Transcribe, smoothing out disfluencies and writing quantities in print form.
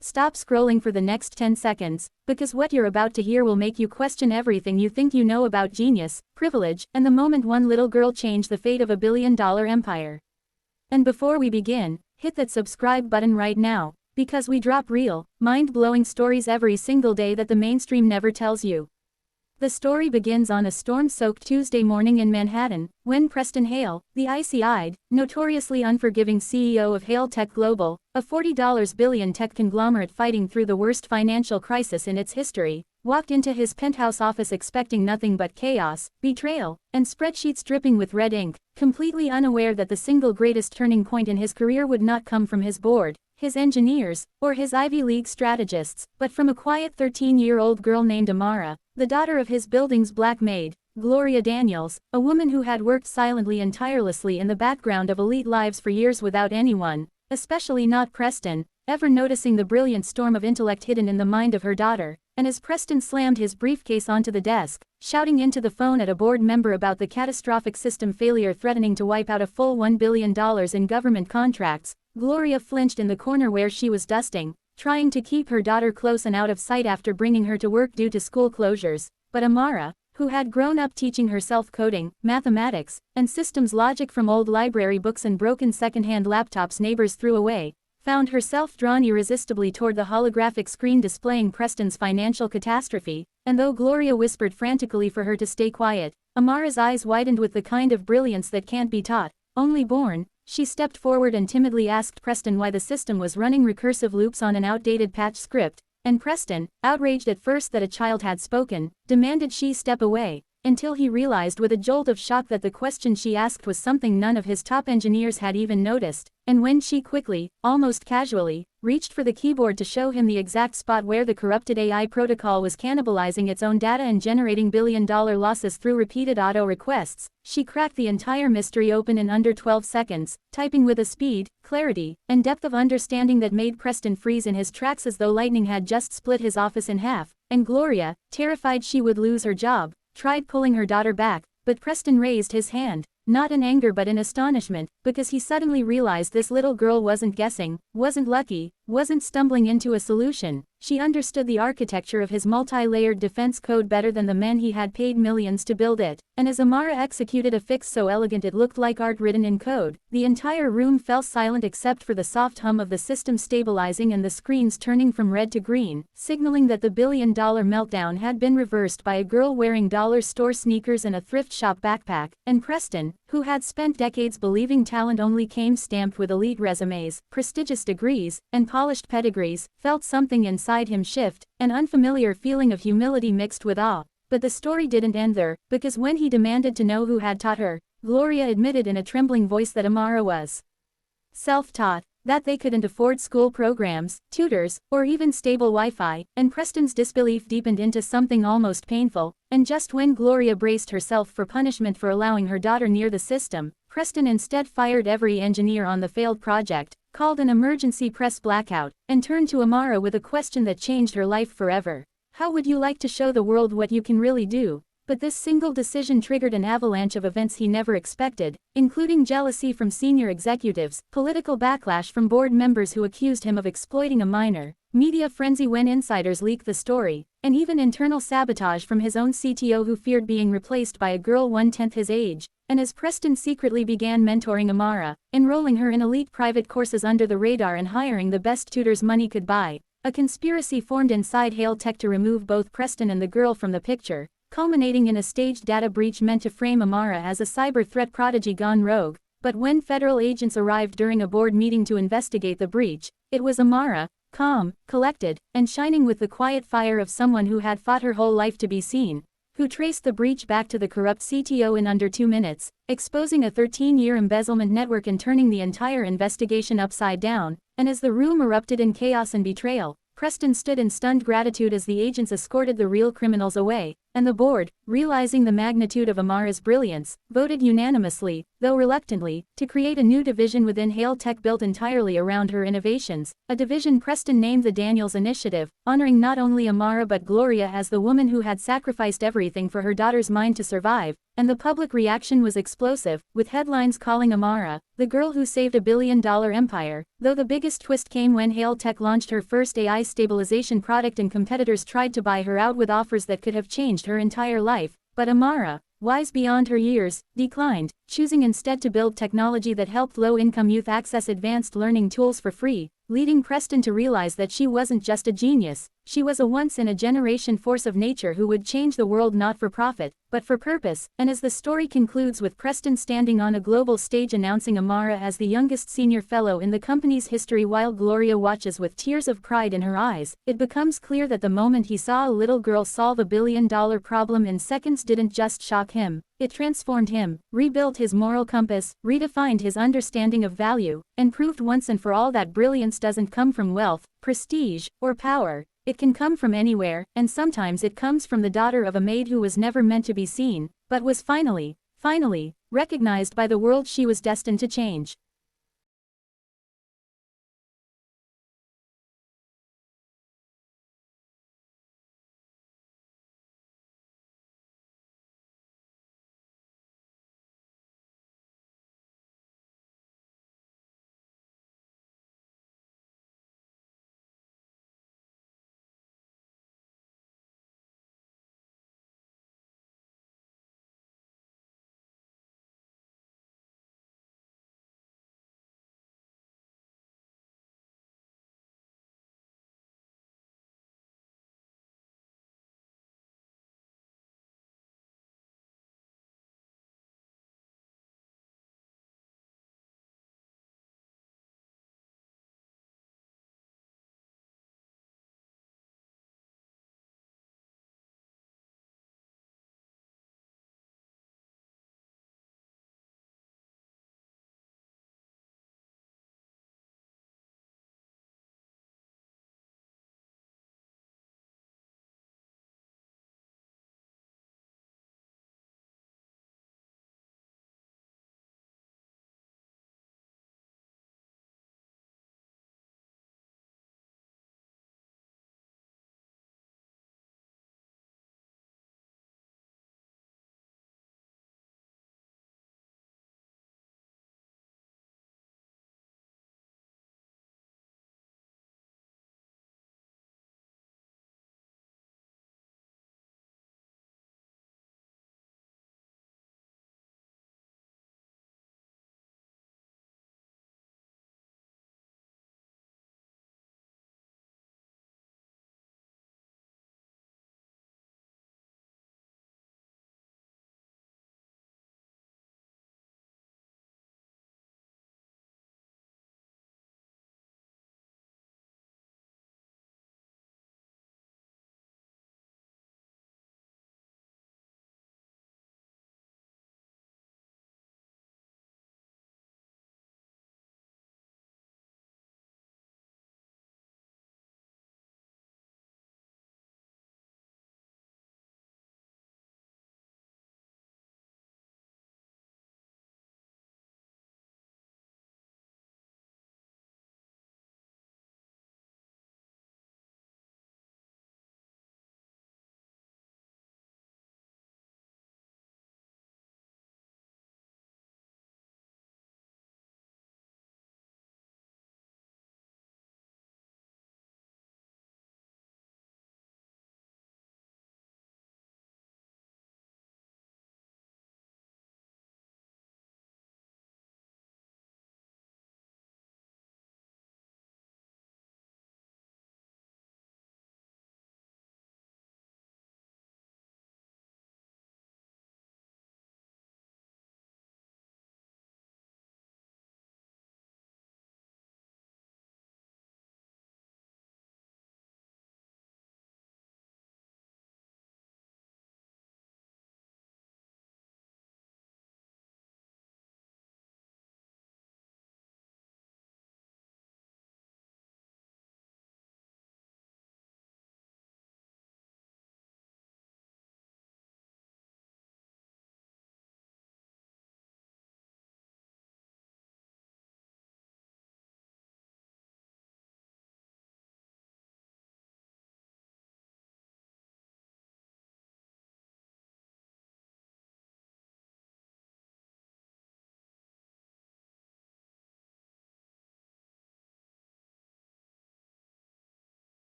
Stop scrolling for the next 10 seconds, because what you're about to hear will make you question everything you think you know about genius, privilege, and the moment one little girl changed the fate of a billion-dollar empire. And before we begin, hit that subscribe button right now, because we drop real, mind-blowing stories every single day that the mainstream never tells you. The story begins on a storm-soaked Tuesday morning in Manhattan, when Preston Hale, the icy-eyed, notoriously unforgiving CEO of Hale Tech Global, a $40 billion tech conglomerate fighting through the worst financial crisis in its history, walked into his penthouse office expecting nothing but chaos, betrayal, and spreadsheets dripping with red ink, completely unaware that the single greatest turning point in his career would not come from his board, his engineers, or his Ivy League strategists, but from a quiet 13-year-old girl named Amara, the daughter of his building's black maid, Gloria Daniels, a woman who had worked silently and tirelessly in the background of elite lives for years without anyone, especially not Preston, ever noticing the brilliant storm of intellect hidden in the mind of her daughter. And as Preston slammed his briefcase onto the desk, shouting into the phone at a board member about the catastrophic system failure threatening to wipe out a full $1 billion in government contracts, Gloria flinched in the corner where she was dusting, trying to keep her daughter close and out of sight after bringing her to work due to school closures. But Amara, who had grown up teaching herself coding, mathematics, and systems logic from old library books and broken second-hand laptops neighbors threw away, found herself drawn irresistibly toward the holographic screen displaying Preston's financial catastrophe, and though Gloria whispered frantically for her to stay quiet, Amara's eyes widened with the kind of brilliance that can't be taught, only born. She stepped forward and timidly asked Preston why the system was running recursive loops on an outdated patch script, and Preston, outraged at first that a child had spoken, demanded she step away, until he realized with a jolt of shock that the question she asked was something none of his top engineers had even noticed, and when she quickly, almost casually, reached for the keyboard to show him the exact spot where the corrupted AI protocol was cannibalizing its own data and generating billion-dollar losses through repeated auto requests, she cracked the entire mystery open in under 12 seconds, typing with a speed, clarity, and depth of understanding that made Preston freeze in his tracks as though lightning had just split his office in half, and Gloria, terrified she would lose her job, tried pulling her daughter back, but Preston raised his hand, not in anger but in astonishment, because he suddenly realized this little girl wasn't guessing, wasn't lucky, wasn't stumbling into a solution. She understood the architecture of his multi-layered defense code better than the men he had paid millions to build it, and as Amara executed a fix so elegant it looked like art written in code, the entire room fell silent except for the soft hum of the system stabilizing and the screens turning from red to green, signaling that the billion-dollar meltdown had been reversed by a girl wearing dollar store sneakers and a thrift shop backpack, and Preston, who had spent decades believing talent only came stamped with elite resumes, prestigious degrees, and polished pedigrees, felt something inside him shift, an unfamiliar feeling of humility mixed with awe. But the story didn't end there, because when he demanded to know who had taught her, Gloria admitted in a trembling voice that Amara was self-taught, that they couldn't afford school programs, tutors, or even stable Wi-Fi, and Preston's disbelief deepened into something almost painful, and just when Gloria braced herself for punishment for allowing her daughter near the system, Preston instead fired every engineer on the failed project, called an emergency press blackout, and turned to Amara with a question that changed her life forever. How would you like to show the world what you can really do? But this single decision triggered an avalanche of events he never expected, including jealousy from senior executives, political backlash from board members who accused him of exploiting a minor, media frenzy when insiders leaked the story, and even internal sabotage from his own CTO who feared being replaced by a girl 1/10 his age. And as Preston secretly began mentoring Amara, enrolling her in elite private courses under the radar and hiring the best tutors money could buy, a conspiracy formed inside Hale Tech to remove both Preston and the girl from the picture, culminating in a staged data breach meant to frame Amara as a cyber threat prodigy gone rogue. But when federal agents arrived during a board meeting to investigate the breach, it was Amara, calm, collected, and shining with the quiet fire of someone who had fought her whole life to be seen, who traced the breach back to the corrupt CTO in under 2 minutes, exposing a 13-year embezzlement network and turning the entire investigation upside down. And as the room erupted in chaos and betrayal, Preston stood in stunned gratitude as the agents escorted the real criminals away, And the board, realizing the magnitude of Amara's brilliance, voted unanimously, though reluctantly, to create a new division within Hale Tech built entirely around her innovations, a division Preston named the Daniels Initiative, honoring not only Amara but Gloria as the woman who had sacrificed everything for her daughter's mind to survive, and the public reaction was explosive, with headlines calling Amara the girl who saved a billion-dollar empire, though the biggest twist came when Hale Tech launched her first AI stabilization product and competitors tried to buy her out with offers that could have changed her entire life, but Amara, wise beyond her years, declined, choosing instead to build technology that helped low-income youth access advanced learning tools for free, leading Preston to realize that she wasn't just a genius, she was a once-in-a-generation force of nature who would change the world not for profit, but for purpose. And as the story concludes with Preston standing on a global stage announcing Amara as the youngest senior fellow in the company's history while Gloria watches with tears of pride in her eyes, it becomes clear that the moment he saw a little girl solve a billion-dollar problem in seconds didn't just shock him. It transformed him, rebuilt his moral compass, redefined his understanding of value, and proved once and for all that brilliance doesn't come from wealth, prestige, or power. It can come from anywhere, and sometimes it comes from the daughter of a maid who was never meant to be seen, but was finally recognized by the world she was destined to change.